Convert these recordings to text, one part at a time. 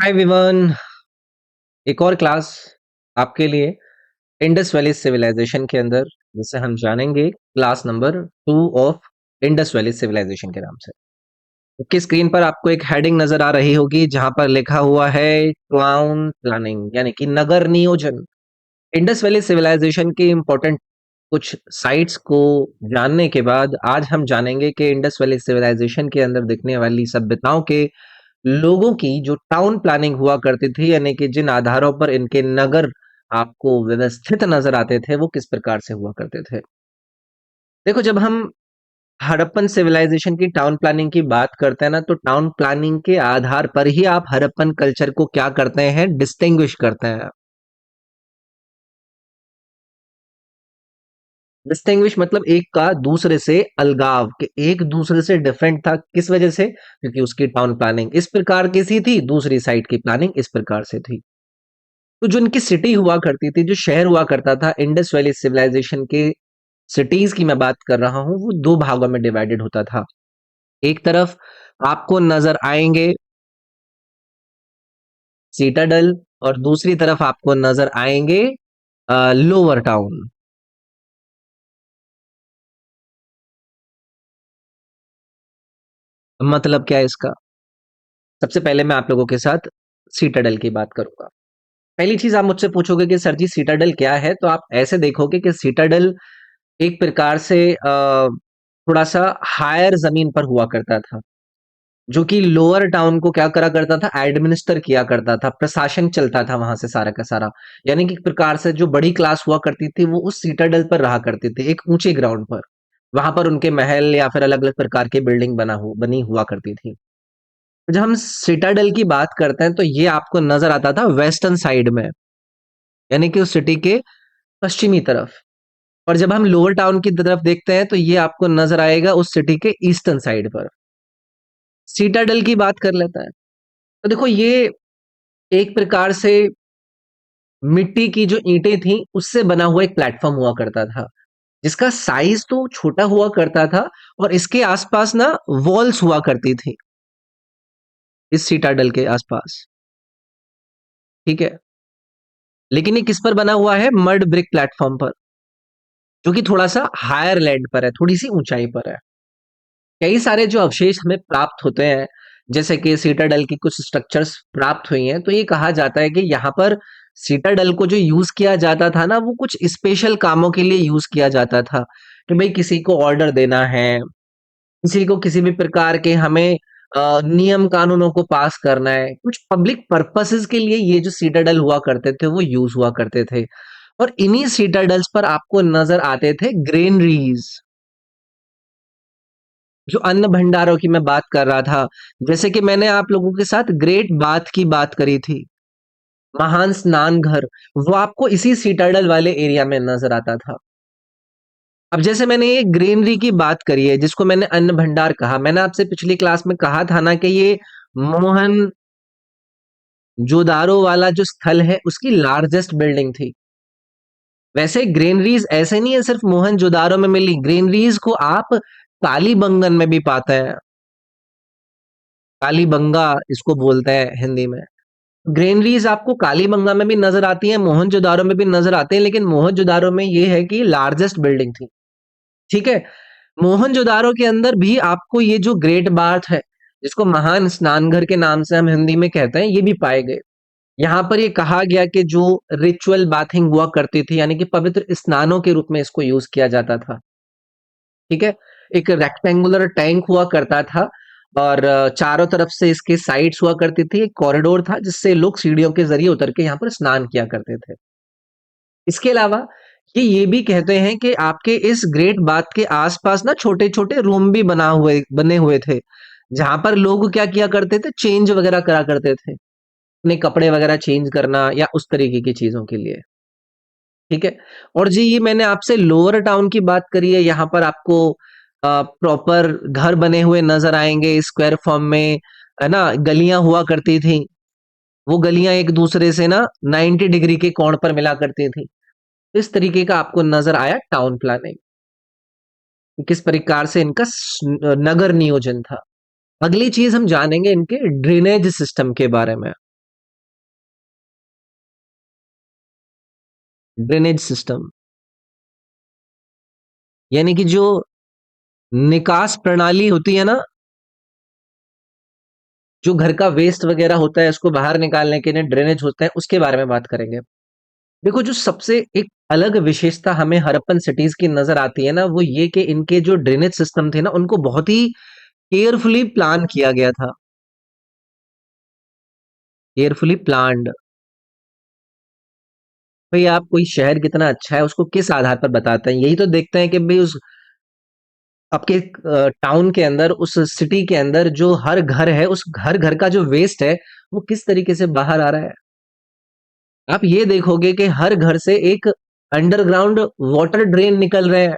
हाय Vivian. एक और class आपके लिए इंडस वैली सिविलाइजेशन के अंदर, जिसे हम जानेंगे class number 2 of Indus valley civilisation के नाम से। आपकी स्क्रीन पर आपको एक हेडिंग नजर आ रही होगी जहां पर लिखा हुआ है टाउन प्लानिंग यानी कि नगर नियोजन। इंडस वैली सिविलाइजेशन की इंपॉर्टेंट कुछ साइट्स को जानने के बाद आज हम जानेंगे कि इंडस वैली सिविलाइजेशन के अंदर दिखने वाली सभ्यताओं के लोगों की जो टाउन प्लानिंग हुआ करती थी, यानी कि जिन आधारों पर इनके नगर आपको व्यवस्थित नजर आते थे, वो किस प्रकार से हुआ करते थे। देखो, जब हम हड़प्पन सिविलाइजेशन की टाउन प्लानिंग की बात करते हैं ना, तो टाउन प्लानिंग के आधार पर ही आप हड़प्पन कल्चर को क्या करते हैं, डिस्टिंग्विश करते हैं। डिस्टिंग्विश मतलब एक का दूसरे से अलगाव, कि एक दूसरे से डिफरेंट था। किस वजह से? क्योंकि उसकी टाउन प्लानिंग इस प्रकार की सी थी, दूसरी साइड की प्लानिंग इस प्रकार से थी। तो जो इनकी सिटी हुआ करती थी, जो शहर हुआ करता था, इंडस वैली सिविलाइजेशन के सिटीज की मैं बात कर रहा हूँ, वो दो भागों में डिवाइडेड होता था। एक तरफ आपको नजर आएंगे सीटाडल, और दूसरी तरफ आपको नजर आएंगे लोअर टाउन। मतलब क्या है इसका? सबसे पहले मैं आप लोगों के साथ सीटाडल की बात करूंगा। पहली चीज आप मुझसे पूछोगे कि सर जी सीटाडल क्या है, तो आप ऐसे देखोगे कि सीटाडल एक प्रकार से थोड़ा सा हायर जमीन पर हुआ करता था, जो कि लोअर टाउन को क्या करा करता था, एडमिनिस्टर किया करता था, प्रशासन चलता था वहां से सारा का सारा। यानी कि एक प्रकार से जो बड़ी क्लास हुआ करती थी, वो उस सीटाडल पर रहा करती थी, एक ऊंचे ग्राउंड पर। वहां पर उनके महल या फिर अलग अलग प्रकार की बिल्डिंग बनी हुआ करती थी। तो जब हम सीटाडल की बात करते हैं, तो ये आपको नजर आता था वेस्टर्न साइड में, यानी कि उस सिटी के पश्चिमी तरफ। और जब हम लोअर टाउन की तरफ देखते हैं, तो ये आपको नजर आएगा उस सिटी के ईस्टर्न साइड पर। सीटाडल की बात कर लेता है, तो देखो ये एक प्रकार से मिट्टी की जो ईंटें थी, उससे बना हुआ एक प्लेटफॉर्म हुआ करता था, जिसका साइज तो छोटा हुआ करता था, और इसके आसपास ना वॉल्स हुआ करती थी, इस सीटाडल के आसपास। ठीक है। लेकिन ये किस पर बना हुआ है? मड ब्रिक प्लेटफॉर्म पर, जो कि थोड़ा सा हायर लैंड पर है, थोड़ी सी ऊंचाई पर है। कई सारे जो अवशेष हमें प्राप्त होते हैं, जैसे कि सीटाडल की कुछ स्ट्रक्चर्स प्राप्त हुई हैं, तो ये कहा जाता है कि यहाँ पर सीटाडल को जो यूज किया जाता था ना, वो कुछ स्पेशल कामों के लिए यूज किया जाता था। कि भाई किसी को ऑर्डर देना है, किसी को किसी भी प्रकार के हमें नियम कानूनों को पास करना है, कुछ पब्लिक पर्पसेस के लिए ये जो सीटाडल हुआ करते थे, वो यूज हुआ करते थे। और इन्हीं सीटाडल्स पर आपको नजर आते थे ग्रेनरीज, जो अन्न भंडारों की मैं बात कर रहा था। जैसे कि मैंने आप लोगों के साथ ग्रेट बाथ की बात करी थी, महान स्नान घर, वो आपको इसी सीटाडल वाले एरिया में नजर आता था। अब जैसे मैंने ये ग्रीनरी की बात करी है, जिसको मैंने अन्न भंडार कहा, मैंने आपसे पिछली क्लास में कहा था ना कि ये मोहन जोदारो वाला जो स्थल है, उसकी लार्जेस्ट बिल्डिंग थी। वैसे ग्रेनरीज ऐसे नहीं है सिर्फ मोहन जोदारो में मिली, ग्रेनरीज को आप कालीबंगन में भी पाते हैं। कालीबंगा इसको बोलते हैं हिंदी में। ग्रेनरीज आपको कालीबंगा में भी नजर आती है, मोहनजोदारो में भी नजर आते हैं, लेकिन मोहनजोदारो में ये है कि लार्जेस्ट बिल्डिंग थी। ठीक है। मोहनजोदारो के अंदर भी आपको ये जो ग्रेट बाथ है, जिसको महान स्नानघर के नाम से हम हिंदी में कहते हैं, ये भी पाए गए। यहाँ पर ये कहा गया कि जो रिचुअल बाथिंग हुआ करती थी, यानी कि पवित्र स्नानों के रूप में इसको यूज किया जाता था। ठीक है। एक रेक्टेंगुलर टैंक हुआ करता था, और चारों तरफ से इसके साइड्स हुआ करती थी, एक कॉरिडोर था जिससे लोग सीढ़ियों के जरिए उतर के यहाँ पर स्नान किया करते थे। इसके अलावा ये भी कहते हैं कि आपके इस ग्रेट बाथ के आसपास ना छोटे छोटे रूम भी बने हुए थे, जहां पर लोग क्या किया करते थे, चेंज वगैरह करा करते थे, अपने कपड़े वगैरह चेंज करना या उस तरीके की चीजों के लिए। ठीक है। और जी ये मैंने आपसे लोअर टाउन की बात करी है, यहाँ पर आपको प्रॉपर घर बने हुए नजर आएंगे स्क्वायर फॉर्म में, है ना। गलियां हुआ करती थी, वो गलियां एक दूसरे से ना 90 डिग्री के कोण पर मिला करती थी। इस तरीके का आपको नजर आया टाउन प्लानिंग, किस प्रकार से इनका नगर नियोजन था। अगली चीज हम जानेंगे इनके ड्रेनेज सिस्टम के बारे में। ड्रेनेज सिस्टम, यानी कि जो निकास प्रणाली होती है ना, जो घर का वेस्ट वगैरह होता है उसको बाहर निकालने के लिए ड्रेनेज होता है, उसके बारे में बात करेंगे। देखो, जो सबसे एक अलग विशेषता हमें हड़प्पन सिटीज की नजर आती है ना, वो ये कि इनके जो ड्रेनेज सिस्टम थे ना, उनको बहुत ही केयरफुली प्लान किया गया था। Carefully planned. भाई, आप कोई शहर कितना अच्छा है उसको किस आधार पर बताते हैं? यही तो देखते हैं कि भाई उस आपके टाउन के अंदर, उस सिटी के अंदर जो हर घर है, उस घर घर का जो वेस्ट है, वो किस तरीके से बाहर आ रहा है। आप ये देखोगे कि हर घर से एक अंडरग्राउंड वाटर ड्रेन निकल रहे हैं,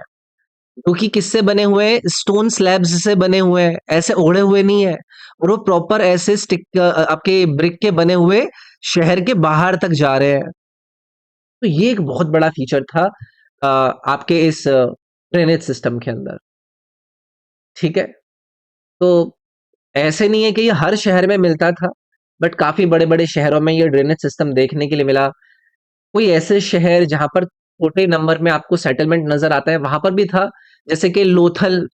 जो कि किससे बने हुए हैं? स्टोन स्लैब्स से बने हुए हैं, ऐसे ओढ़े हुए नहीं है। और वो प्रॉपर ऐसे स्टिक आपके ब्रिक के बने हुए शहर के बाहर तक जा रहे हैं। तो ये एक बहुत बड़ा फीचर था आपके इस ड्रेनेज सिस्टम के अंदर। ठीक है। तो ऐसे नहीं है कि ये हर शहर में मिलता था, बट काफी बड़े बड़े शहरों में ये ड्रेनेज सिस्टम देखने के लिए मिला। कोई ऐसे शहर जहां पर छोटे नंबर में आपको सेटलमेंट नजर आता है, वहां पर भी था। जैसे कि लोथल।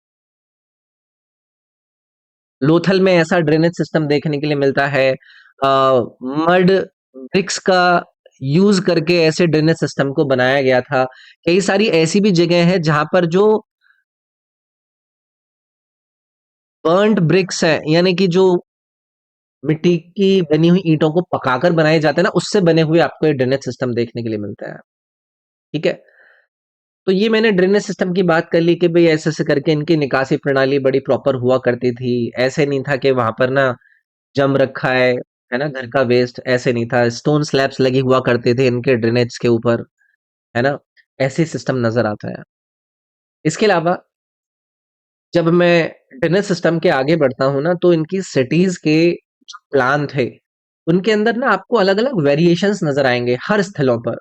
लोथल में ऐसा ड्रेनेज सिस्टम देखने के लिए मिलता है। मड ब्रिक्स का यूज करके ऐसे ड्रेनेज सिस्टम को बनाया गया था। कई सारी ऐसी भी जगह है जहां पर जो बर्न्ड ब्रिक्स है, यानी कि जो मिट्टी की बनी हुई ईंटों को पकाकर बनाए जाते हैं ना, उससे बने हुए आपको ये ड्रेनेज सिस्टम देखने के लिए मिलता है। ठीक है। तो ये मैंने ड्रेनेज सिस्टम की बात कर ली कि भाई ऐसे ऐसे करके इनकी निकासी प्रणाली बड़ी प्रॉपर हुआ करती थी। ऐसे नहीं था कि वहां पर ना जम रखा है ना, घर का वेस्ट, ऐसे नहीं था। स्टोन स्लैब्स लगे हुआ करते थे इनके ड्रेनेज के ऊपर, है ना। ऐसे सिस्टम नजर आता है। इसके अलावा जब मैं ड्रेनेज सिस्टम के आगे बढ़ता हूँ ना, तो इनकी सिटीज के जो प्लान थे, उनके अंदर ना आपको अलग अलग वेरिएशंस नजर आएंगे हर स्थलों पर।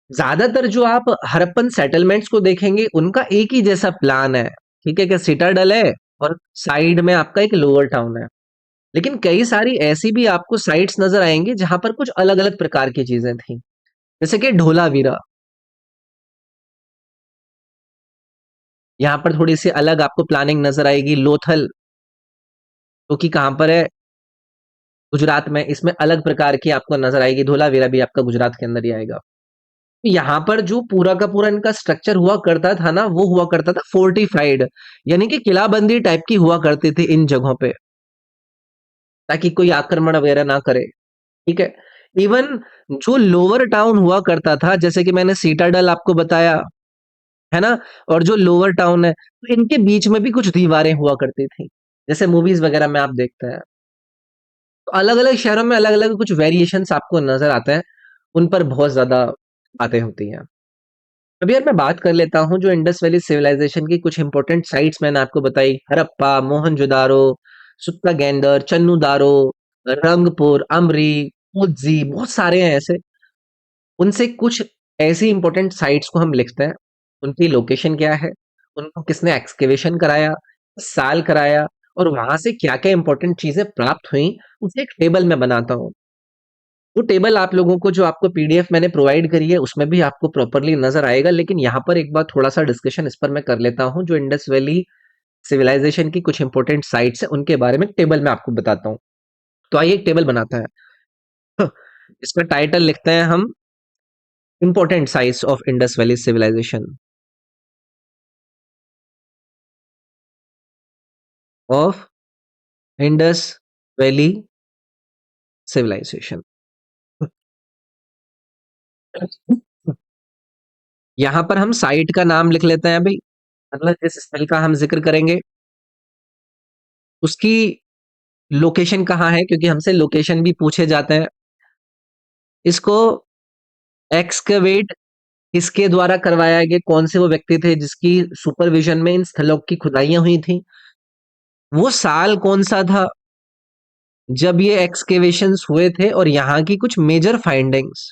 ज्यादातर जो आप हड़प्पन सेटलमेंट्स को देखेंगे, उनका एक ही जैसा प्लान है। ठीक है, कि सिटाडल है और साइड में आपका एक लोअर टाउन है। लेकिन कई सारी ऐसी भी आपको साइट्स नजर आएंगी जहां पर कुछ अलग अलग प्रकार की चीजें थी। जैसे कि ढोलावीरा, यहाँ पर थोड़ी सी अलग आपको प्लानिंग नजर आएगी। लोथल, जो कि कहाँ पर है? गुजरात में। इसमें अलग प्रकार की आपको नजर आएगी। धोलावीरा भी आपका गुजरात के अंदर ही आएगा। यहाँ पर जो पूरा का पूरा इनका स्ट्रक्चर हुआ करता था ना, वो हुआ करता था फोर्टिफाइड, यानी कि किलाबंदी टाइप की हुआ करती थी इन जगहों पे, ताकि कोई आक्रमण वगैरह ना करे। ठीक है। इवन जो लोअर टाउन हुआ करता था, जैसे कि मैंने सीटाडल आपको बताया, है ना, और जो लोअर टाउन है, तो इनके बीच में भी कुछ दीवारें हुआ करती थी, जैसे मूवीज वगैरह में आप देखते हैं। तो अलग अलग शहरों में अलग अलग कुछ वेरिएशंस आपको नजर आते हैं। उन पर बहुत ज्यादा बातें होती हैं। अभी यार मैं बात कर लेता हूँ जो इंडस वैली सिविलाइजेशन की कुछ इंपॉर्टेंट साइट्स मैंने आपको बताई। हड़प्पा, मोहनजोदारो, सुत्तागेंदर, चन्नूदारो, रंगपुर, अमरी, उज्जी, बहुत सारे हैं ऐसे। उनसे कुछ ऐसी इंपॉर्टेंट साइट्स को हम लिखते हैं। उनकी लोकेशन क्या है, उनको किसने एक्सकेवेशन कराया, किस साल कराया, और वहां से क्या क्या इंपॉर्टेंट चीजें प्राप्त हुई, उसे एक टेबल में बनाता हूँ। वो टेबल आप लोगों को, जो आपको पीडीएफ मैंने प्रोवाइड करी है, उसमें भी आपको प्रॉपरली नजर आएगा। लेकिन यहाँ पर एक बार थोड़ा सा डिस्कशन इस पर मैं कर लेता हूँ। जो इंडस वैली सिविलाइजेशन की कुछ इंपॉर्टेंट साइट्स है, उनके बारे में टेबल में आपको बताता हूँ। तो आइए एक टेबल बनाता है। इसका टाइटल लिखते हैं हम, important sites of Indus valley civilisation of Indus valley civilisation. यहाँ पर हम साइट का नाम लिख लेते हैं भाई, मतलब जिस स्थल का हम जिक्र करेंगे उसकी लोकेशन कहाँ है, क्योंकि हमसे लोकेशन भी पूछे जाते हैं। इसको एक्सकवेट किसके द्वारा करवाया गया, कौन से वो व्यक्ति थे जिसकी सुपरविजन में इन स्थलों की खुदाइयां हुई थी, वो साल कौन सा था जब ये एक्सकेवेशंस हुए थे, और यहाँ की कुछ मेजर फाइंडिंग्स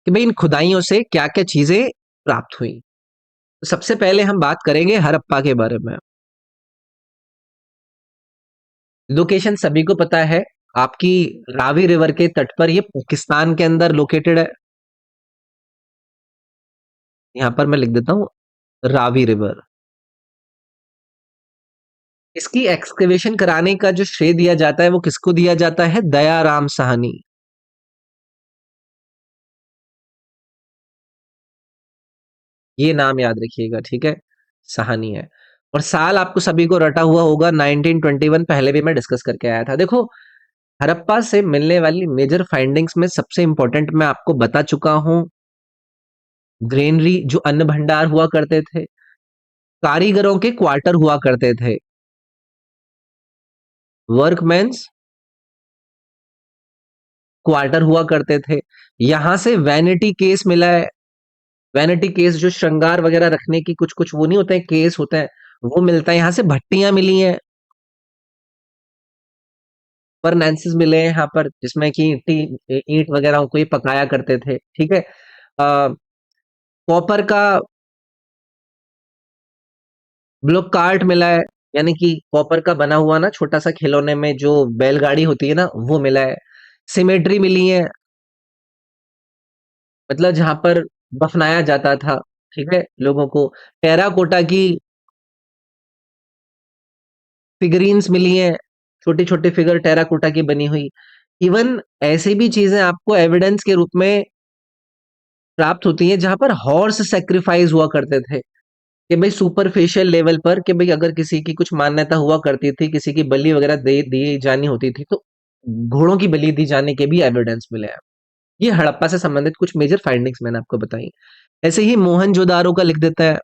कि भाई इन खुदाइयों से क्या क्या चीजें प्राप्त हुई। तो सबसे पहले हम बात करेंगे हड़प्पा के बारे में। लोकेशन सभी को पता है, आपकी रावी रिवर के तट पर, ये पाकिस्तान के अंदर लोकेटेड है। यहाँ पर मैं लिख देता हूँ रावी रिवर। इसकी एक्सकवेशन कराने का जो श्रेय दिया जाता है वो किसको दिया जाता है? दयाराम साहनी। ये नाम याद रखिएगा, ठीक है। साहनी है। और साल आपको सभी को रटा हुआ होगा 1921, पहले भी मैं डिस्कस करके आया था। देखो, हड़प्पा से मिलने वाली मेजर फाइंडिंग्स में सबसे इंपॉर्टेंट मैं आपको बता चुका हूं, ग्रेनरी जो अन्न भंडार हुआ करते थे, कारीगरों के क्वार्टर हुआ करते थे, वर्कमेंस क्वार्टर हुआ करते थे। यहां से वैनिटी केस मिला है। वैनिटी केस जो श्रृंगार वगैरह रखने की कुछ कुछ वो नहीं होते हैं, केस होते हैं, वो मिलता है। यहाँ से भट्टियां मिली हैं, फर्नेंसेस मिले हैं यहाँ पर, जिसमें कि ईंट वगैरह को ये पकाया करते थे, ठीक है। कॉपर का ब्लॉक कार्ट मिला है, यानी कि कॉपर का बना हुआ ना छोटा सा खिलौने में जो बैलगाड़ी होती है ना, वो मिला है। सिमेट्री मिली है, मतलब जहां पर दफनाया जाता था, ठीक है, लोगों को। टेराकोटा की फिगरीन्स मिली हैं, छोटी छोटी फिगर टेराकोटा की बनी हुई। इवन ऐसी भी चीजें आपको एविडेंस के रूप में प्राप्त होती हैं जहां पर हॉर्स सेक्रीफाइस हुआ करते थे, कि भाई सुपरफिशियल लेवल पर, कि भाई अगर किसी की कुछ मान्यता हुआ करती थी, किसी की बलि वगैरह दे दी जानी होती थी, तो घोड़ों की बलि दी जाने के भी एविडेंस मिले हैं। ये हड़प्पा से संबंधित कुछ मेजर फाइंडिंग्स मैंने आपको बताई। ऐसे ही मोहनजोदारो का लिख देता है।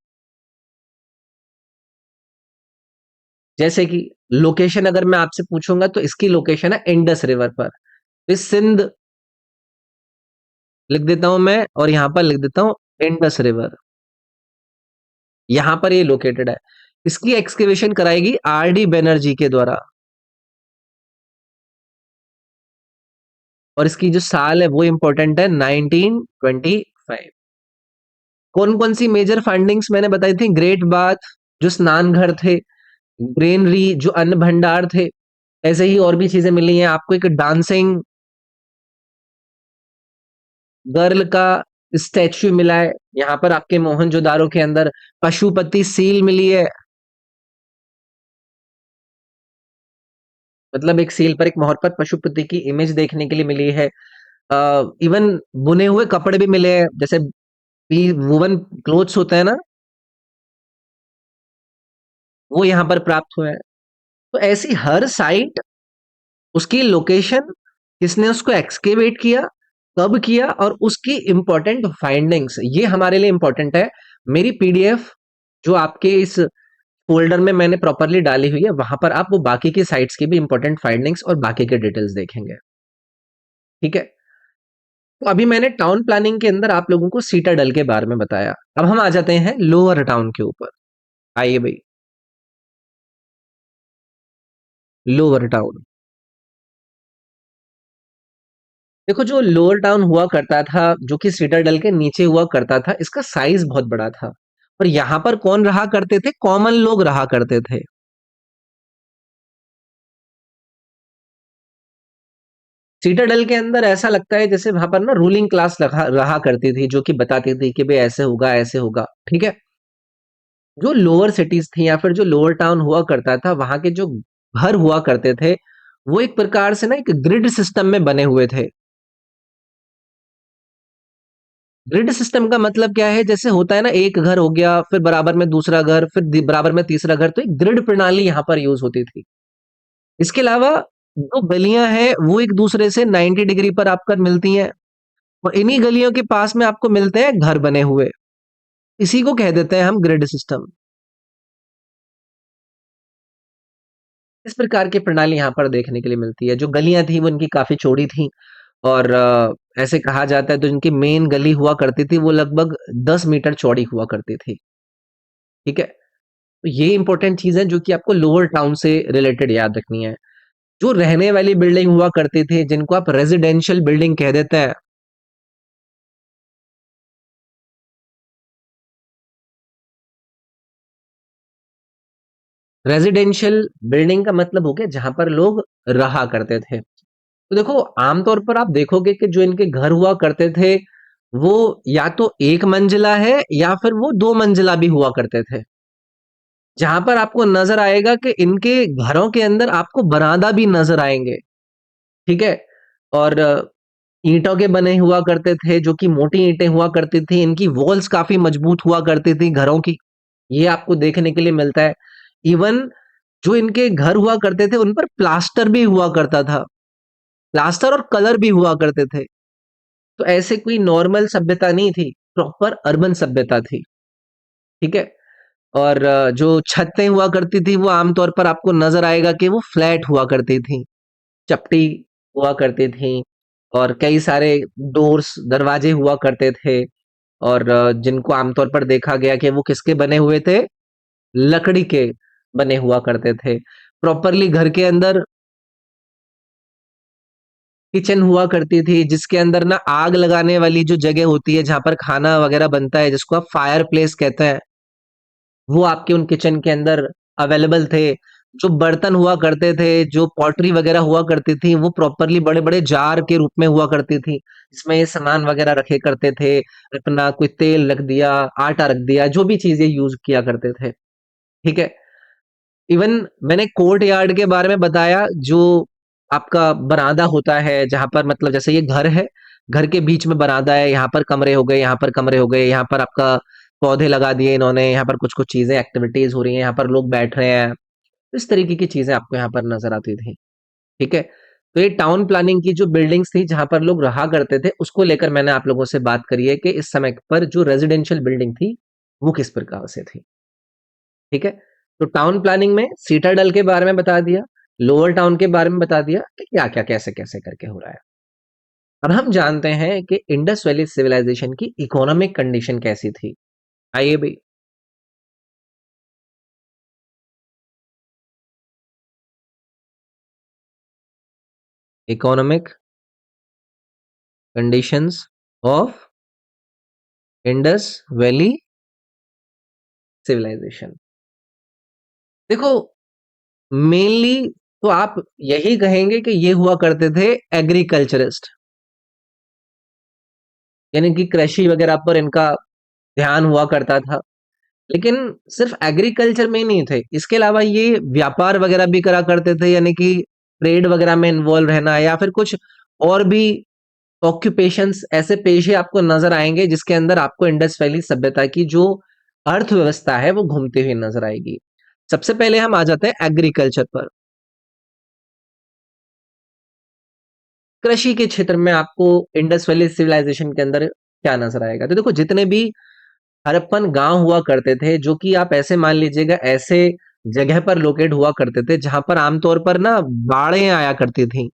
जैसे कि लोकेशन अगर मैं आपसे पूछूंगा तो इसकी लोकेशन है इंडस रिवर पर। इस सिंध लिख देता हूं मैं, और यहां पर लिख देता हूं इंडस रिवर। यहां पर ये लोकेटेड है। इसकी एक्सकेवेशन कराएगी आर डी बैनर्जी के द्वारा। और इसकी जो साल है वो इंपॉर्टेंट है, 1925। कौन कौन सी मेजर फाइंडिंग्स मैंने बताई थी? ग्रेट बाथ जो स्नान घर थे, ग्रेनरी जो अन्न भंडार थे, ऐसे ही और भी चीजें मिली हैं आपको। एक डांसिंग गर्ल का स्टैच्यू मिला है यहाँ पर आपके मोहनजोदारो के अंदर। पशुपति सील मिली है, मतलब एक सील पर एक मोहर पर पशुपति की इमेज देखने के लिए मिली है। इवन बुने हुए कपड़े भी मिले हैं, जैसे वुवन क्लोथ्स होते हैं ना, वो यहाँ पर प्राप्त हुए हैं। तो ऐसी हर साइट, उसकी लोकेशन, किसने उसको एक्सकेवेट किया, कब किया, और उसकी इंपॉर्टेंट फाइंडिंग्स, ये हमारे लिए इंपॉर्टेंट है। मेरी पीडीएफ जो आपके इस फोल्डर में मैंने प्रॉपरली डाली हुई है, वहां पर आप वो बाकी की साइट्स की भी इंपॉर्टेंट फाइंडिंग्स और बाकी के डिटेल्स देखेंगे, ठीक है। तो अभी मैंने टाउन प्लानिंग के अंदर आप लोगों को सीटाडल के बारे में बताया। अब हम आ जाते हैं लोअर टाउन के ऊपर। आइए भाई, लोअर टाउन। देखो, जो लोअर टाउन हुआ करता था, जो कि सीटाडल के नीचे हुआ करता था, इसका साइज बहुत बड़ा था। और यहाँ पर कौन रहा करते थे? कॉमन लोग रहा करते थे। सीटाडल के अंदर ऐसा लगता है जैसे वहां पर ना रूलिंग क्लास रहा रहा करती थी, जो कि बताती थी कि भाई ऐसे होगा, ऐसे होगा, ठीक है। जो लोअर सिटीज थी या फिर जो लोअर टाउन हुआ करता था, वहां के जो घर हुआ करते थे, वो एक प्रकार से ना एक ग्रिड सिस्टम में बने हुए थे। ग्रिड सिस्टम का मतलब क्या है? जैसे होता है ना, एक घर हो गया, फिर बराबर में दूसरा घर, फिर बराबर में तीसरा घर, तो एक ग्रिड प्रणाली यहाँ पर यूज होती थी। इसके अलावा जो गलियां हैं वो एक दूसरे से 90 डिग्री पर आपका मिलती हैं, और इन्हीं गलियों के पास में आपको मिलते हैं घर बने हुए। इसी को कह देते हैं हम ग्रिड सिस्टम। इस प्रकार की प्रणाली यहाँ पर देखने के लिए मिलती है। जो गलियां थी वो इनकी काफी चौड़ी थी, और ऐसे कहा जाता है, तो इनकी मेन गली हुआ करती थी वो लगभग 10 मीटर चौड़ी हुआ करती थी, ठीक है। तो ये इंपॉर्टेंट चीज है जो कि आपको लोअर टाउन से रिलेटेड याद रखनी है। जो रहने वाली बिल्डिंग हुआ करती थी, जिनको आप रेजिडेंशियल बिल्डिंग कह देते हैं, रेजिडेंशियल बिल्डिंग का मतलब हो गया जहां पर लोग रहा करते थे। तो देखो आमतौर पर आप देखोगे कि जो इनके घर हुआ करते थे, वो या तो एक मंजिला है या फिर वो दो मंजिला भी हुआ करते थे। जहां पर आपको नजर आएगा कि इनके घरों के अंदर आपको बरामदा भी नजर आएंगे। ठीक है। और ईंटों के बने हुआ करते थे, जो कि मोटी ईंटें हुआ करती थी। इनकी वॉल्स काफी मजबूत हुआ करती थी घरों की। ये आपको देखने के लिए मिलता है। इवन जो इनके घर हुआ करते थे उन पर प्लास्टर भी हुआ करता था। प्लास्टर और कलर भी हुआ करते थे। तो ऐसे कोई नॉर्मल सभ्यता नहीं थी, प्रॉपर अर्बन सभ्यता थी। ठीक है। और जो छतें हुआ करती थी वो आमतौर पर आपको नजर आएगा कि वो फ्लैट हुआ करती थी, चपटी हुआ करती थी। और कई सारे डोर्स दरवाजे हुआ करते थे। और जिनको आमतौर पर देखा गया कि वो किसके बने हुए थे, लकड़ी के बने हुआ करते थे। प्रॉपरली घर के अंदर किचन हुआ करती थी, जिसके अंदर ना आग लगाने वाली जो जगह होती है जहां पर खाना वगैरह बनता है, जिसको आप फायर प्लेस कहते हैं, वो आपके उन किचन के अंदर अवेलेबल थे। जो बर्तन हुआ करते थे, जो पॉटरी वगैरह हुआ करती थी, वो प्रॉपरली बड़े बड़े जार के रूप में हुआ करती थी, जिसमें ये सामान वगैरह रखे करते थे। अपना कोई तेल रख दिया, आटा रख दिया, जो भी चीजें यूज किया करते थे। ठीक है। इवन मैंने कोर्ट यार्ड के बारे में बताया, जो आपका बरामदा होता है, जहां पर मतलब जैसे ये घर है, घर के बीच में बरामदा है, यहाँ पर कमरे हो गए, यहाँ पर कमरे हो गए, यहाँ पर आपका पौधे लगा दिए इन्होंने, यहाँ पर कुछ कुछ चीजें एक्टिविटीज हो रही हैं, यहाँ पर लोग बैठ रहे हैं। इस तरीके की चीजें आपको यहाँ पर नजर आती थी। ठीक है। तो ये टाउन प्लानिंग की जो बिल्डिंग्स थी जहां पर लोग रहा करते थे, उसको लेकर मैंने आप लोगों से बात करी है कि इस समय पर जो रेजिडेंशियल बिल्डिंग थी वो किस प्रकार से थी। ठीक है। तो टाउन प्लानिंग में सीटाडल के बारे में बता दिया, लोअर टाउन के बारे में बता दिया कि क्या क्या कैसे कैसे करके हो रहा है। अब हम जानते हैं कि इंडस वैली सिविलाइजेशन की इकोनॉमिक कंडीशन कैसी थी। आइए भाई। Economic conditions of Indus valley civilisation. देखो, मेनली तो आप यही कहेंगे कि ये हुआ करते थे एग्रीकल्चरिस्ट, यानी कि कृषि वगैरह पर इनका ध्यान हुआ करता था। लेकिन सिर्फ एग्रीकल्चर में ही नहीं थे, इसके अलावा ये व्यापार वगैरह भी करा करते थे, यानी कि ट्रेड वगैरह में इन्वॉल्व रहना, या फिर कुछ और भी ऑक्यूपेशंस, ऐसे पेशे आपको नजर आएंगे जिसके अंदर आपको इंडस वैली सभ्यता की जो अर्थव्यवस्था है वो घूमती हुई नजर आएगी। सबसे पहले हम आ जाते हैं एग्रीकल्चर पर। कृषि के क्षेत्र में आपको इंडस वैली सिविलाइजेशन के अंदर क्या नजर आएगा? तो देखो, जितने भी हड़प्पन गांव हुआ करते थे, जो कि आप ऐसे मान लीजिएगा ऐसे जगह पर लोकेट हुआ करते थे जहां पर आमतौर पर ना बाढ़ें आया करती थी।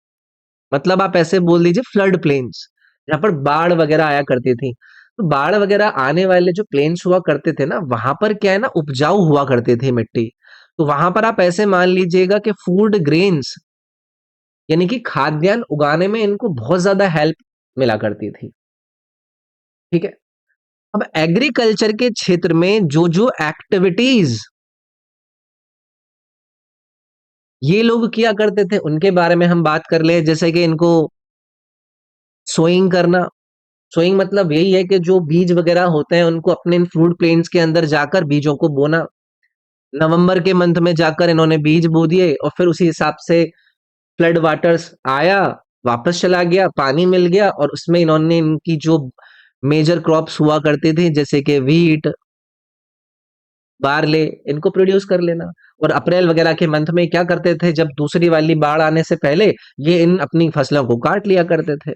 मतलब आप ऐसे बोल दीजिए फ्लड प्लेन्स, जहां पर बाढ़ वगैरह आया करती थी। तो बाढ़ वगैरह आने वाले जो प्लेन्स हुआ करते थे ना, वहां पर क्या है ना, उपजाऊ हुआ करती थी मिट्टी। तो वहां पर आप ऐसे मान लीजिएगा कि फूड ग्रेन्स, यानी कि खाद्यान्न उगाने में इनको बहुत ज्यादा हेल्प मिला करती थी। ठीक है। अब एग्रीकल्चर के क्षेत्र में जो जो एक्टिविटीज ये लोग किया करते थे उनके बारे में हम बात कर ले। जैसे कि इनको सोइंग करना। सोइंग मतलब यही है कि जो बीज वगैरह होते हैं उनको अपने इन फ्रूट प्लेन्स के अंदर जाकर बीजों को बोना। नवंबर के मंथ में जाकर इन्होंने बीज बो दिए और फिर उसी हिसाब से फ्लड वाटर्स आया, वापस चला गया, पानी मिल गया, और उसमें इन्होंने इनकी जो मेजर क्रॉप्स हुआ करती थी जैसे कि वीट, बारले, इनको प्रोड्यूस कर लेना। और अप्रैल वगैरह के मंथ में क्या करते थे, जब दूसरी वाली बाढ़ आने से पहले ये इन अपनी फसलों को काट लिया करते थे।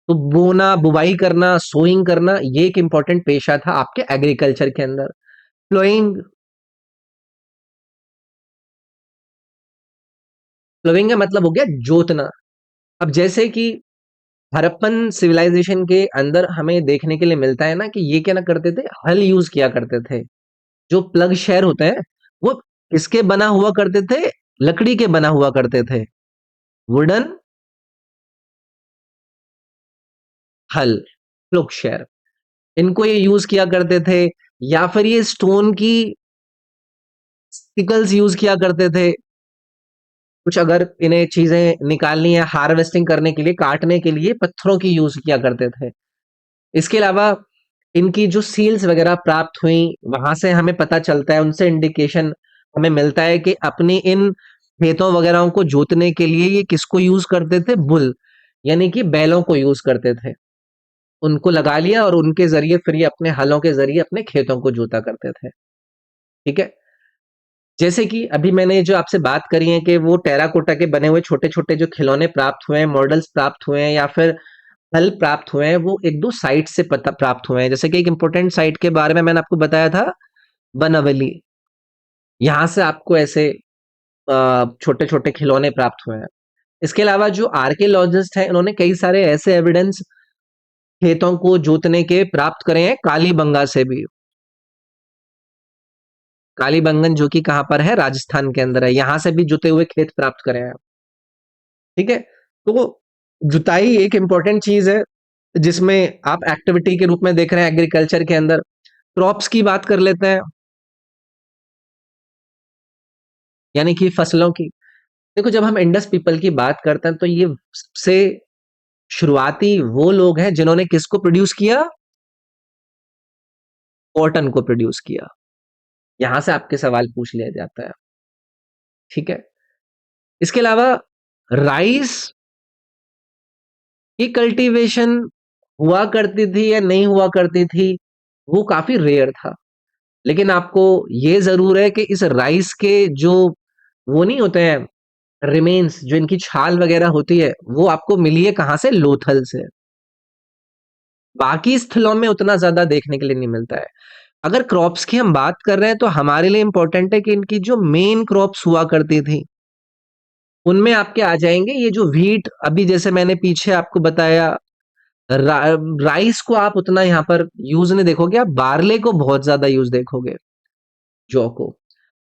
तो बोना, बुवाई करना, सोइंग करना, ये एक इंपॉर्टेंट पेशा था आपके एग्रीकल्चर के अंदर। प्लोइंग। प्लोइंग का मतलब हो गया जोतना। अब जैसे कि हड़प्पन सिविलाइजेशन के अंदर हमें देखने के लिए मिलता है ना कि ये क्या ना करते थे, हल यूज किया करते थे। जो प्लग शहर होते हैं वो किसके बना हुआ करते थे? लकड़ी के बना हुआ करते थे। वुडन हल, प्लग शहर, इनको ये यूज किया करते थे। या फिर ये स्टोन की स्टिकल्स यूज किया करते थे। कुछ अगर इन्हें चीजें निकालनी है हार्वेस्टिंग करने के लिए, काटने के लिए पत्थरों की यूज किया करते थे। इसके अलावा इनकी जो सील्स वगैरह प्राप्त हुई, वहां से हमें पता चलता है, उनसे इंडिकेशन हमें मिलता है कि अपनी इन खेतों वगैरह को जोतने के लिए ये किसको यूज करते थे, बुल यानी कि बैलों को यूज करते थे। उनको लगा लिया और उनके जरिए फिर ये अपने हलों के जरिए अपने खेतों को जोता करते थे। ठीक है। जैसे कि अभी मैंने जो आपसे बात करी है कि वो टेराकोटा के बने हुए छोटे छोटे जो खिलौने प्राप्त हुए हैं, मॉडल्स प्राप्त हुए हैं, या फिर हल प्राप्त हुए हैं, वो एक दो साइट से पता प्राप्त हुए हैं। जैसे कि एक इंपॉर्टेंट साइट के बारे में मैंने आपको बताया था, बनवली। यहाँ से आपको ऐसे छोटे छोटे खिलौने प्राप्त हुए हैं। इसके अलावा जो आर्कियोलॉजिस्ट हैं, इन्होंने कई सारे ऐसे एविडेंस खेतों को जोतने के प्राप्त करे हैं, कालीबंगा से भी। कालीबंगन जो कि कहाँ पर है, राजस्थान के अंदर है, यहाँ से भी जुते हुए खेत प्राप्त करे हैं। ठीक है। तो जुताई एक इंपॉर्टेंट चीज है जिसमें आप एक्टिविटी के रूप में देख रहे हैं एग्रीकल्चर के अंदर। क्रॉप्स की बात कर लेते हैं, यानी कि फसलों की। देखो, जब हम इंडस पीपल की बात करते हैं तो ये सबसे शुरुआती वो लोग हैं जिन्होंने किसको प्रोड्यूस किया, कॉटन को प्रोड्यूस किया। यहां से आपके सवाल पूछ लिया जाता है। ठीक है। इसके अलावा राइस की कल्टीवेशन हुआ करती थी या नहीं हुआ करती थी, वो काफी रेयर था। लेकिन आपको ये जरूर है कि इस राइस के जो वो नहीं होते हैं रिमेन्स, जो इनकी छाल वगैरह होती है, वो आपको मिली है कहाँ से, लोथल से। बाकी स्थलों में उतना ज्यादा देखने के लिए नहीं मिलता है। अगर क्रॉप्स की हम बात कर रहे हैं तो हमारे लिए इंपॉर्टेंट है कि इनकी जो मेन क्रॉप्स हुआ करती थी, उनमें आपके आ जाएंगे ये जो व्हीट, अभी जैसे मैंने पीछे आपको बताया। रा, राइस को आप उतना यहाँ पर यूज नहीं देखोगे, आप बार्ले को बहुत ज्यादा यूज देखोगे, जौ को।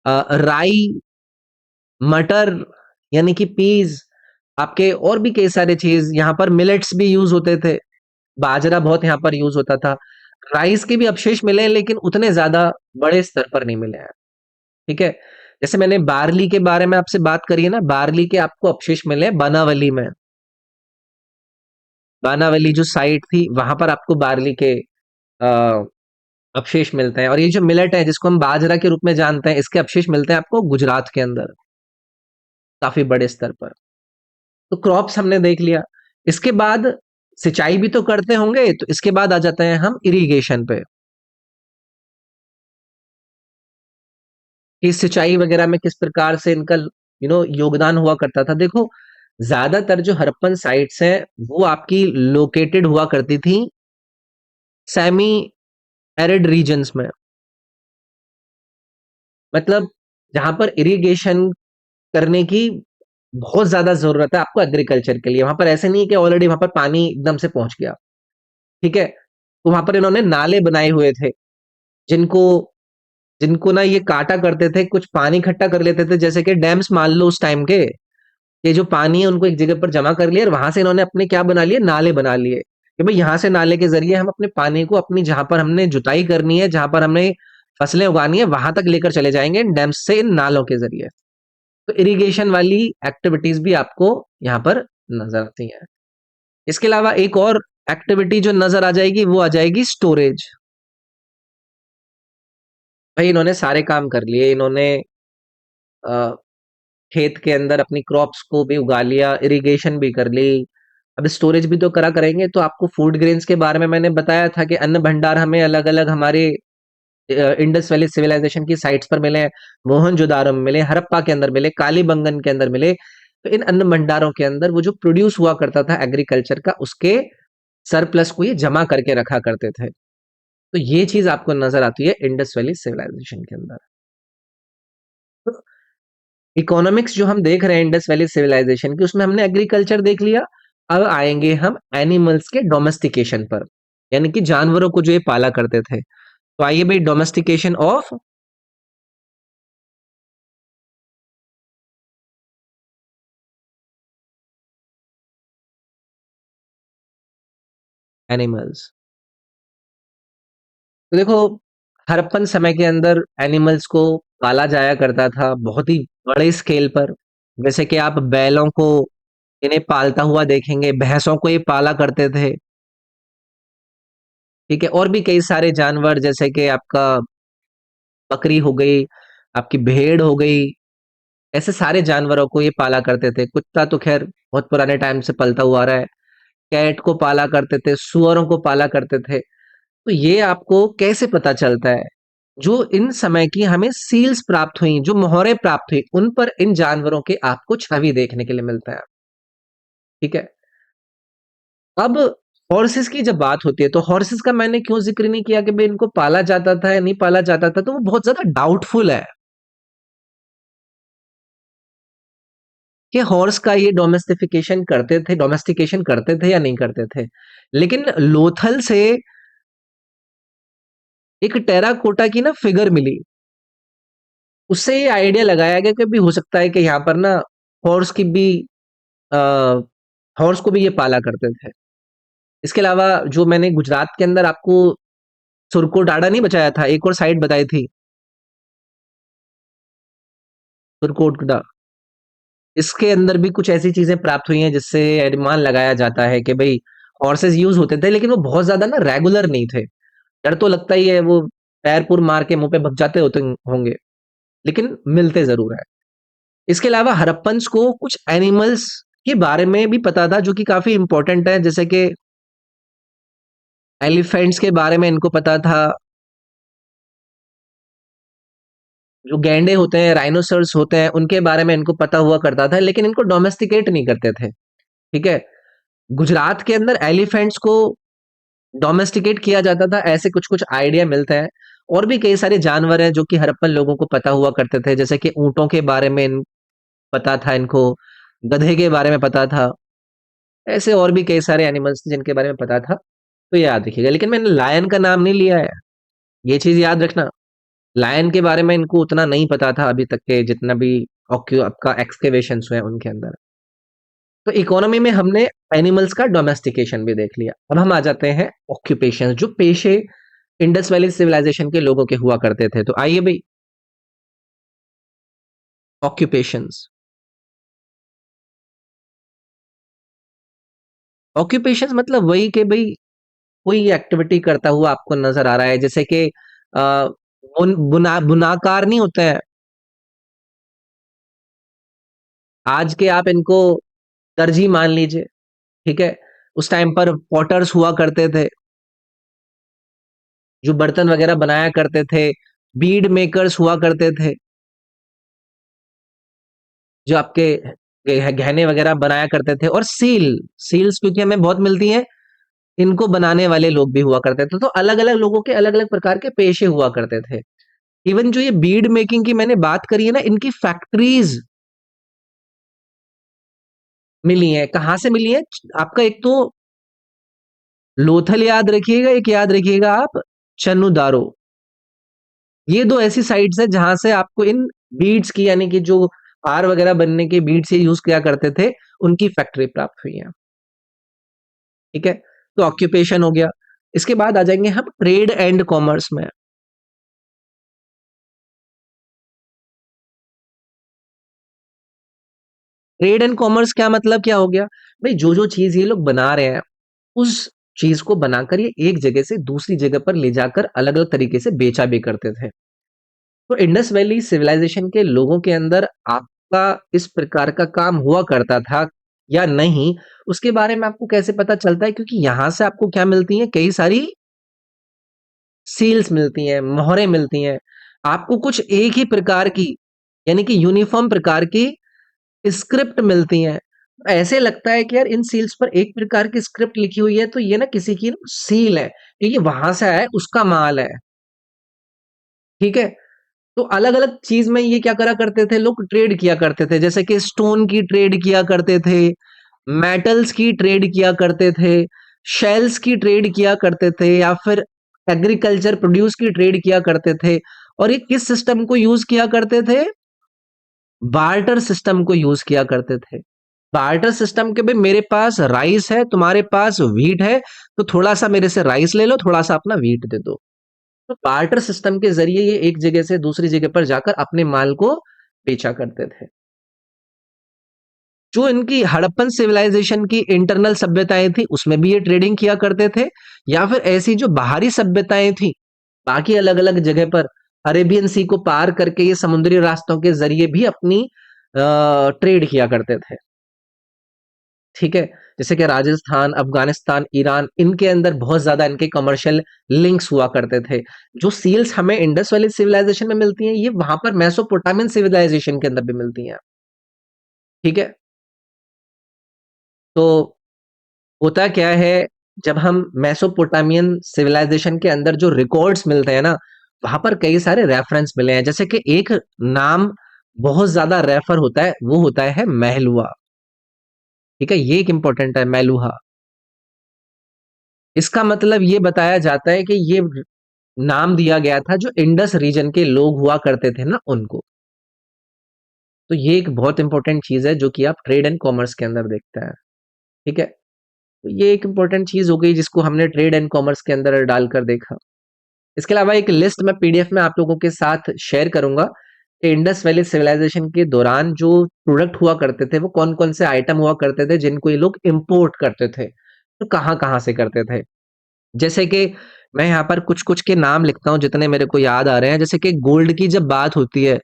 राई, मटर यानी कि पीज, आपके और भी कई सारे चीज यहाँ पर, मिलेट्स भी यूज होते थे, बाजरा बहुत यहाँ पर यूज होता था। राइस के भी अवशेष मिले हैं लेकिन उतने ज्यादा बड़े स्तर पर नहीं मिले हैं। ठीक है। जैसे मैंने बार्ली के बारे में आपसे बात करी है ना, बार्ली के आपको अवशेष मिले हैं बानावली में। बानावली जो साइट थी वहां पर आपको बार्ली के अ, अवशेष मिलते हैं। और ये जो मिलेट है जिसको हम बाजरा के रूप में जानते हैं, इसके अवशेष मिलते हैं आपको गुजरात के अंदर, काफी बड़े स्तर पर। तो क्रॉप्स हमने देख लिया। इसके बाद सिंचाई भी तो करते होंगे, तो इसके बाद आ जाते हैं हम इरिगेशन पे, कि सिंचाई वगैरह में किस प्रकार से इनका योगदान हुआ करता था। देखो, ज्यादातर जो हड़प्पन साइट्स हैं वो आपकी लोकेटेड हुआ करती थी सेमी एरिड रीजन्स में। मतलब जहां पर इरिगेशन करने की बहुत ज्यादा जरूरत है आपको एग्रीकल्चर के लिए, वहां पर ऐसे नहीं है कि ऑलरेडी वहां पर पानी एकदम से पहुंच गया। ठीक है। तो वहां पर इन्होंने नाले बनाए हुए थे, जिनको जिनको ना ये काटा करते थे, कुछ पानी इकट्ठा कर लेते थे, जैसे कि डैम्स मान लो उस टाइम के। ये जो पानी है उनको एक जगह पर जमा कर लिया और वहां से इन्होंने अपने क्या बना लिए, नाले बना लिए, कि भाई यहाँ से नाले के जरिए हम अपने पानी को अपनी जहां पर हमने जुताई करनी है, जहां पर हमने फसलें उगानी है, वहां तक लेकर चले जाएंगे इन डैम्स से, इन नालों के जरिए। तो इरिगेशन वाली एक्टिविटीज भी आपको यहाँ पर नजर आती है। इसके अलावा एक और एक्टिविटी जो नजर आ जाएगी वो आ जाएगी स्टोरेज। भाई इन्होंने सारे काम कर लिए, इन्होंने अ, खेत के अंदर अपनी क्रॉप्स को भी उगा लिया, इरिगेशन भी कर ली, अब स्टोरेज भी तो करा करेंगे। तो आपको फूड ग्रेन्स के बारे में मैंने बताया था कि अन्न भंडार हमें अलग अलग हमारे इंडस वैली सिविलाइजेशन की साइट्स पर मिले, मोहनजोदारो में मिले, हड़प्पा के अंदर मिले, कालीबंगन के अंदर मिले। तो इन अन्न भंडारों के अंदर वो जो प्रोड्यूस हुआ करता था एग्रीकल्चर का, उसके सरप्लस को ये जमा करके रखा करते थे। तो ये चीज आपको नजर आती है इंडस वैली सिविलाइजेशन के अंदर। तो इकोनॉमिक्स जो हम देख रहे हैं इंडस वैली सिविलाइजेशन की, उसमें हमने एग्रीकल्चर देख लिया। अब आएंगे हम एनिमल्स के डोमेस्टिकेशन पर, यानी कि जानवरों को जो ये पाला करते थे। तो आइए भाई, डोमेस्टिकेशन ऑफ एनिमल्स। तो देखो, हड़प्पन समय के अंदर एनिमल्स को पाला जाया करता था बहुत ही बड़े स्केल पर। जैसे कि आप बैलों को इन्हें पालता हुआ देखेंगे, भैंसों को ये पाला करते थे, ठीक है? और भी कई सारे जानवर जैसे कि आपका बकरी हो गई, आपकी भेड़ हो गई, ऐसे सारे जानवरों को ये पाला करते थे। कुत्ता तो खैर बहुत पुराने टाइम से पलता हुआ आ रहा है। कैट को पाला करते थे, सूअरों को पाला करते थे। तो ये आपको कैसे पता चलता है? जो इन समय की हमें सील्स प्राप्त हुई, जो मोहरें प्राप्त हुई, उन पर इन जानवरों के आपको छवि देखने के लिए मिलता है, ठीक है? अब हॉर्सेस की जब बात होती है, तो हॉर्सेस का मैंने क्यों ज़िक्र नहीं किया कि भई इनको पाला जाता था या नहीं पाला जाता था, तो वो बहुत ज़्यादा डाउटफुल है कि हॉर्स का ये डोमेस्टिकेशन करते थे या नहीं करते थे। लेकिन लोथल से एक टेराकोटा की ना फिगर मिली, उससे ये आइडिया लगाया गया कि भी हो सकता है कि यहाँ पर ना हॉर्स की भी अ, हॉर्स को भी ये पाला करते थे। इसके अलावा जो मैंने गुजरात के अंदर आपको सुरकोटाड़ा नहीं बताया था, एक और साइट बताई थी, सुरकोटड़ा। इसके अंदर भी कुछ ऐसी चीजें प्राप्त हुई हैं जिससे अनुमान लगाया जाता है कि भाई हॉर्सेस यूज होते थे, लेकिन वो बहुत ज्यादा ना रेगुलर नहीं थे। डर तो लगता ही है, वो पैर पुर मार के मुंह पे भग जाते होते होंगे, लेकिन मिलते जरूर है। इसके अलावा हड़प्पन्स को कुछ एनिमल्स के बारे में भी पता था जो कि काफी इंपॉर्टेंट है, जैसे कि एलिफेंट्स के बारे में इनको पता था, जो गैंडे होते हैं, राइनोसर्स होते हैं, उनके बारे में इनको पता हुआ करता था, लेकिन इनको डोमेस्टिकेट नहीं करते थे, ठीक है? गुजरात के अंदर एलिफेंट्स को डोमेस्टिकेट किया जाता था, ऐसे कुछ कुछ आइडिया मिलते हैं। और भी कई सारे जानवर हैं जो कि हड़प्पन लोगों को पता हुआ करते थे, जैसे कि ऊंटों के बारे में पता था इनको, गधे के बारे में पता था, ऐसे और भी कई सारे एनिमल्स जिनके बारे में पता था, तो ये याद रखिएगा। लेकिन मैंने लायन का नाम नहीं लिया है, ये चीज याद रखना। लायन के बारे में इनको उतना नहीं पता था अभी तक के जितना भी ऑक्यू आपका एक्सकेवेशंस हुए उनके अंदर। तो इकोनॉमी में हमने एनिमल्स का डोमेस्टिकेशन भी देख लिया। अब हम आ जाते हैं ऑक्यूपेशन, जो पेशे इंडस वैली सिविलाइजेशन के लोगों के हुआ करते थे। तो आइए भाई, ऑक्यूपेशंस। ऑक्यूपेशंस मतलब वही कि भाई कोई एक्टिविटी करता हुआ आपको नजर आ रहा है, जैसे कि बुनाकार नहीं होते हैं आज के, आप इनको दर्जी मान लीजिए, ठीक है? उस टाइम पर पॉटर्स हुआ करते थे जो बर्तन वगैरह बनाया करते थे, बीड मेकर्स हुआ करते थे जो आपके गहने वगैरह बनाया करते थे, और सील्स क्योंकि हमें बहुत मिलती हैं, इनको बनाने वाले लोग भी हुआ करते थे। तो अलग अलग लोगों के अलग अलग प्रकार के पेशे हुआ करते थे। इवन जो ये बीड मेकिंग की मैंने बात करी है ना, इनकी फैक्ट्रीज मिली हैं। कहाँ से मिली है? आपका एक तो लोथल याद रखिएगा, एक याद रखिएगा आप चन्नूदारो। ये दो ऐसी साइट्स है जहां से आपको इन बीड्स की, यानी कि जो हार वगैरह बनने के बीड्स ये यूज किया करते थे, उनकी फैक्ट्री प्राप्त हुई है, ठीक है? तो ऑक्यूपेशन हो गया। इसके बाद आ जाएंगे हम ट्रेड एंड कॉमर्स में। ट्रेड एंड कॉमर्स क्या मतलब, क्या हो गया भाई? जो जो चीज ये लोग बना रहे हैं, उस चीज को बनाकर ये एक जगह से दूसरी जगह पर ले जाकर अलग अलग तरीके से बेचा भी करते थे। तो इंडस वैली सिविलाइजेशन के लोगों के अंदर आपका इस प्रकार का काम हुआ करता था या नहीं, उसके बारे में आपको कैसे पता चलता है? क्योंकि यहां से आपको क्या मिलती है, कई सारी सील्स मिलती हैं, मोहरें मिलती हैं। आपको कुछ एक ही प्रकार की, यानी कि यूनिफॉर्म प्रकार की स्क्रिप्ट मिलती हैं। ऐसे लगता है कि यार इन सील्स पर एक प्रकार की स्क्रिप्ट लिखी हुई है, तो ये ना किसी की सील है, ये वहां से आया है, उसका माल है, ठीक है? तो अलग अलग चीज में ये क्या करा करते थे, लोग ट्रेड किया करते थे, जैसे कि स्टोन की ट्रेड किया करते थे, मेटल्स की ट्रेड किया करते थे, शेल्स की ट्रेड किया करते थे, या फिर एग्रीकल्चर प्रोड्यूस की ट्रेड किया करते थे। और ये किस सिस्टम को यूज किया करते थे? बार्टर सिस्टम को यूज किया करते थे। बार्टर सिस्टम के, भाई मेरे पास राइस है, तुम्हारे पास व्हीट है, तो थोड़ा सा मेरे से राइस ले लो, थोड़ा सा अपना व्हीट दे दो। तो बार्टर सिस्टम के जरिए ये एक जगह से दूसरी जगह पर जाकर अपने माल को बेचा करते थे। जो इनकी हड़प्पन सिविलाइजेशन की इंटरनल सभ्यताएं थी उसमें भी ये ट्रेडिंग किया करते थे, या फिर ऐसी जो बाहरी सभ्यताएं थी बाकी अलग अलग जगह पर अरेबियन सी को पार करके ये समुद्री रास्तों के जरिए भी अपनी ट्रेड किया करते थे। ठीक है, जैसे कि राजस्थान, अफगानिस्तान, ईरान, इनके अंदर बहुत ज्यादा इनके कमर्शियल लिंक्स हुआ करते थे। जो सील्स हमें इंडस वैली सिविलाइजेशन में मिलती हैं, ये वहां पर मेसोपोटामियन सिविलाइजेशन के अंदर भी मिलती हैं। ठीक है, तो होता क्या है, जब हम मेसोपोटामियन सिविलाइजेशन के अंदर जो रिकॉर्ड्स मिलते हैं ना, वहां पर कई सारे रेफरेंस मिले हैं। जैसे कि एक नाम बहुत ज्यादा रेफर होता है, वो होता है महलुआ। ठीक है, ये एक इंपॉर्टेंट है, मेलुहा। इसका मतलब ये बताया जाता है कि ये नाम दिया गया था जो इंडस रीजन के लोग हुआ करते थे ना, उनको। तो ये एक बहुत इंपॉर्टेंट चीज है जो कि आप ट्रेड एंड कॉमर्स के अंदर देखते हैं। ठीक है, तो ये एक इंपॉर्टेंट चीज हो गई जिसको हमने ट्रेड एंड कॉमर्स के अंदर डालकर देखा। इसके अलावा एक लिस्ट मैं पीडीएफ में आप लोगों के साथ शेयर करूंगा कि इंडस वैली सिविलाइजेशन के दौरान जो प्रोडक्ट हुआ करते थे वो कौन कौन से आइटम हुआ करते थे जिनको ये लोग इंपोर्ट करते थे, तो कहाँ कहाँ से करते थे। जैसे कि मैं यहाँ पर कुछ कुछ के नाम लिखता हूँ जितने मेरे को याद आ रहे हैं। जैसे कि गोल्ड की जब बात होती है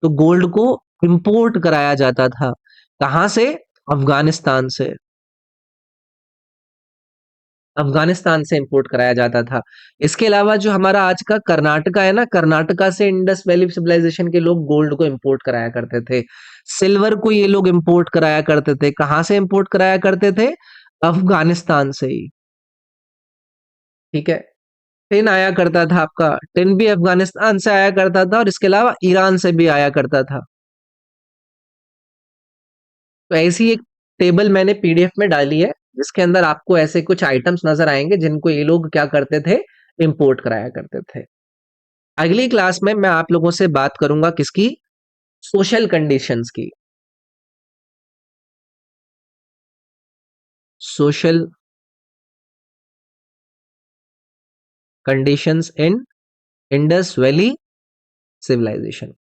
तो गोल्ड को इंपोर्ट कराया जाता था। कहाँ से? अफगानिस्तान से। अफगानिस्तान से इंपोर्ट कराया जाता था। इसके अलावा जो हमारा आज का कर्नाटका है ना, कर्नाटका से इंडस वैली सिविलाइजेशन के लोग गोल्ड को इंपोर्ट कराया करते थे। सिल्वर को ये लोग इंपोर्ट कराया करते थे। कहाँ से इंपोर्ट कराया करते थे? अफगानिस्तान से ही। ठीक है, टिन आया करता था आपका, टिन भी अफगानिस्तान से आया करता था और इसके अलावा ईरान से भी आया करता था। तो ऐसी एक टेबल मैंने पीडीएफ में डाली है जिसके अंदर आपको ऐसे कुछ आइटम्स नजर आएंगे जिनको ये लोग क्या करते थे, इंपोर्ट कराया करते थे। अगली क्लास में मैं आप लोगों से बात करूंगा किसकी? सोशल कंडीशंस की। Social conditions in Indus valley civilisation.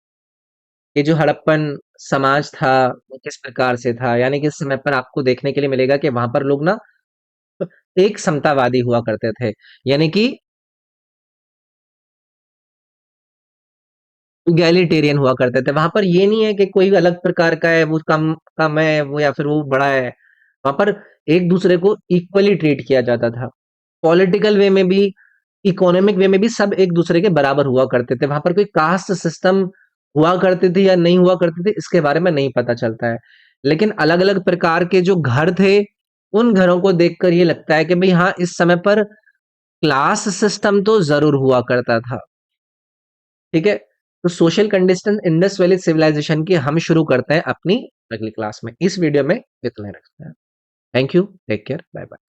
ये जो हड़प्पन समाज था वो किस प्रकार से था, यानी कि इस समय पर आपको देखने के लिए मिलेगा कि वहां पर लोग ना एक समतावादी हुआ करते थे। यानी कि इगैलिटेरियन हुआ करते थे। वहां पर ये नहीं है कि कोई अलग प्रकार का है, वो कम कम है वो या फिर वो बड़ा है। वहां पर एक दूसरे को इक्वली ट्रीट किया जाता था। पॉलिटिकल वे में भी, इकोनॉमिक वे में भी सब एक दूसरे के बराबर हुआ करते थे। वहां पर कोई कास्ट सिस्टम हुआ करते थे या नहीं हुआ करते थे इसके बारे में नहीं पता चलता है। लेकिन अलग अलग प्रकार के जो घर थे, उन घरों को देखकर ये लगता है कि भाई हाँ, इस समय पर क्लास सिस्टम तो जरूर हुआ करता था। ठीक है, तो social condition Indus valley civilisation की हम शुरू करते हैं अपनी अगली क्लास में। इस वीडियो में इतना ही रखते हैं। Thank you, take care, bye bye.